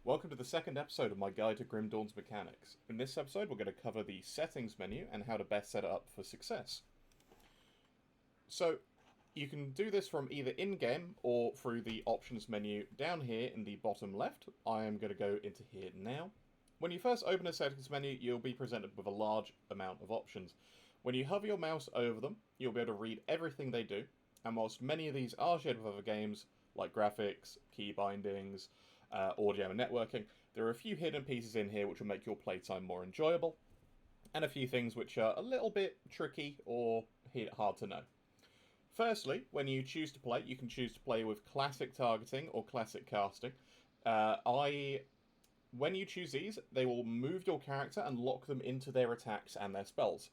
Welcome to the second episode of my guide to Grim Dawn's mechanics. In this episode, we're going to cover the settings menu and how to best set it up for success. So, you can do this from either in-game or through the options menu down here in the bottom left. I am going to go into here now. When you first open a settings menu, you'll be presented with a large amount of options. When you hover your mouse over them, you'll be able to read everything they do, and whilst many of these are shared with other games, like graphics, key bindings, audio and networking, there are a few hidden pieces in here which will make your playtime more enjoyable, and a few things which are a little bit tricky or hard to know. Firstly, when you choose to play, you can choose to play with classic targeting or classic casting. When you choose these, they will move your character and lock them into their attacks and their spells.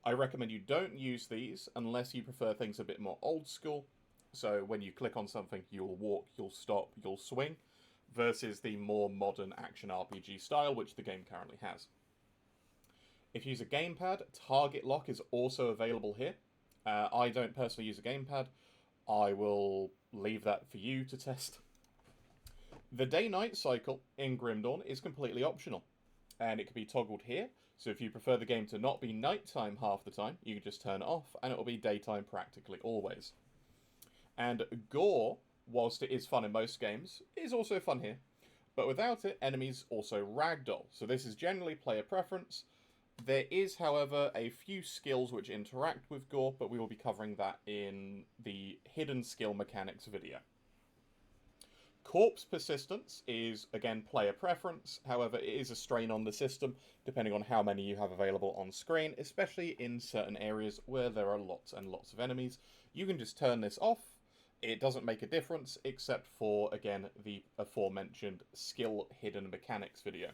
I recommend you don't use these unless you prefer things a bit more old school. So when you click on something, you'll walk, you'll stop, you'll swing, versus the more modern action RPG style, which the game currently has. If you use a gamepad, target lock is also available here. I don't personally use a gamepad. I will leave that for you to test. The day-night cycle in Grim Dawn is completely optional, and it can be toggled here. So if you prefer the game to not be nighttime half the time, you can just turn it off, and it will be daytime practically always. And gore, whilst it is fun in most games, is also fun here. But without it, enemies also ragdoll. So this is generally player preference. There is, however, a few skills which interact with gore, but we will be covering that in the hidden skill mechanics video. Corpse persistence is, again, player preference. However, it is a strain on the system, depending on how many you have available on screen, especially in certain areas where there are lots and lots of enemies. You can just turn this off. It doesn't make a difference, except for, again, the aforementioned skill hidden mechanics video.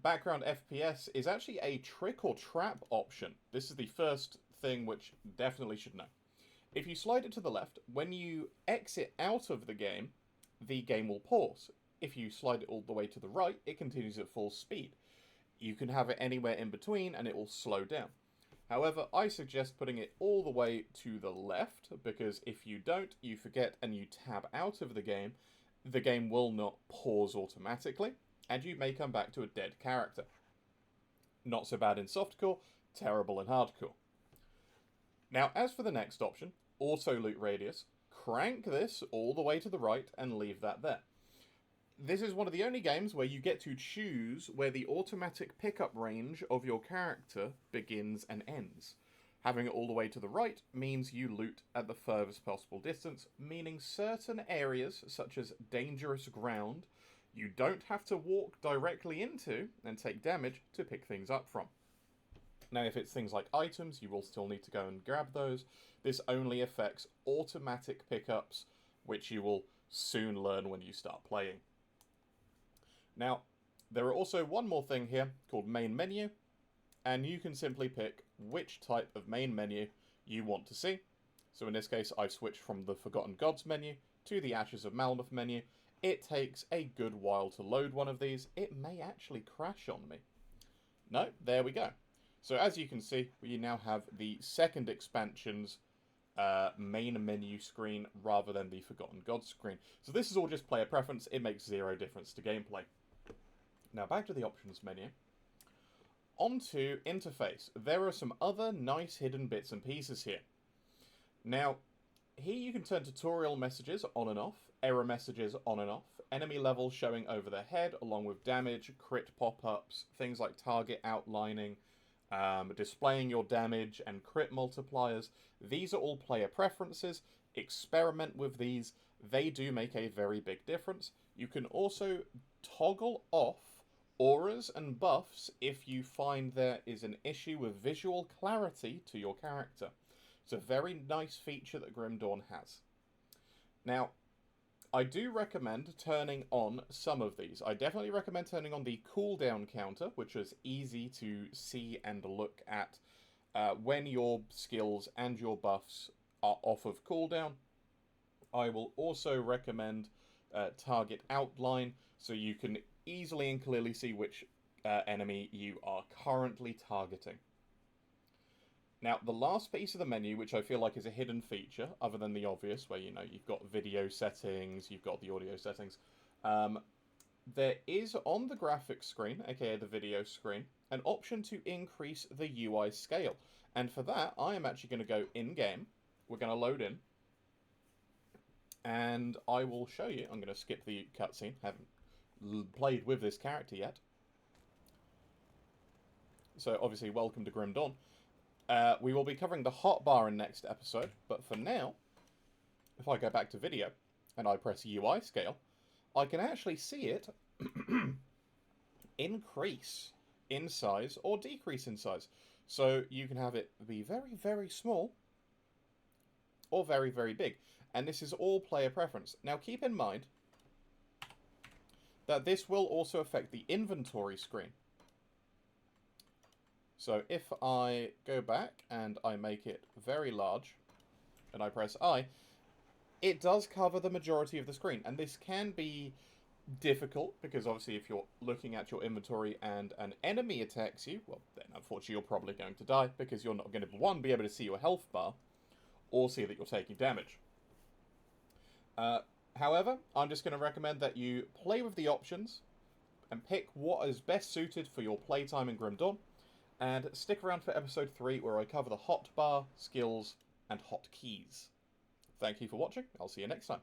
Background FPS is actually a trick or trap option. This is the first thing which definitely should know. If you slide it to the left, when you exit out of the game will pause. If you slide it all the way to the right, it continues at full speed. You can have it anywhere in between and it will slow down. However, I suggest putting it all the way to the left, because if you don't, you forget and you tab out of the game will not pause automatically, and you may come back to a dead character. Not so bad in softcore, terrible in hardcore. Now, as for the next option, auto loot radius, crank this all the way to the right and leave that there. This is one of the only games where you get to choose where the automatic pickup range of your character begins and ends. Having it all the way to the right means you loot at the furthest possible distance, meaning certain areas, such as dangerous ground, you don't have to walk directly into and take damage to pick things up from. Now, if it's things like items, you will still need to go and grab those. This only affects automatic pickups, which you will soon learn when you start playing. Now, there are also one more thing here called main menu, and you can simply pick which type of main menu you want to see. So in this case, I've switched from the Forgotten Gods menu to the Ashes of Malmouth menu. It takes a good while to load one of these. It may actually crash on me. No, there we go. So as you can see, we now have the second expansion's main menu screen rather than the Forgotten Gods screen. So this is all just player preference. It makes zero difference to gameplay. Now back to the options menu. Onto interface. There are some other nice hidden bits and pieces here. Now, here you can turn tutorial messages on and off, error messages on and off, enemy levels showing over their head, along with damage, crit pop-ups, things like target outlining, displaying your damage and crit multipliers. These are all player preferences. Experiment with these. They do make a very big difference. You can also toggle off auras and buffs if you find there is an issue with visual clarity to your character. It's a very nice feature that Grim Dawn has. Now, I do recommend turning on some of these. I definitely recommend turning on the cooldown counter, which is easy to see and look at when your skills and your buffs are off of cooldown. I will also recommend target outline, so you can easily and clearly see which enemy you are currently targeting. Now, the last piece of the menu, which I feel like is a hidden feature, other than the obvious, where, you know, you've got video settings, you've got the audio settings, There is on the graphics screen, aka the video screen, an option to increase the UI scale. And for that, I am actually going to go in-game. We're going to load in. And I will show you. I'm going to skip the cutscene. Haven't played with this character yet. So obviously, welcome to Grim Dawn. We will be covering the hotbar in next episode. But for now, if I go back to video and I press UI scale, I can actually see it increase in size or decrease in size. So you can have it be very, very small or very, very big. And this is all player preference. Now keep in mind that this will also affect the inventory screen. So if I go back and I make it very large and I press I, it does cover the majority of the screen. And this can be difficult because obviously if you're looking at your inventory and an enemy attacks you, well, then unfortunately you're probably going to die because you're not going to, one, be able to see your health bar or see that you're taking damage. However, I'm just going to recommend that you play with the options and pick what is best suited for your playtime in Grim Dawn, and stick around for episode 3 where I cover the hotbar, skills, and hotkeys. Thank you for watching. I'll see you next time.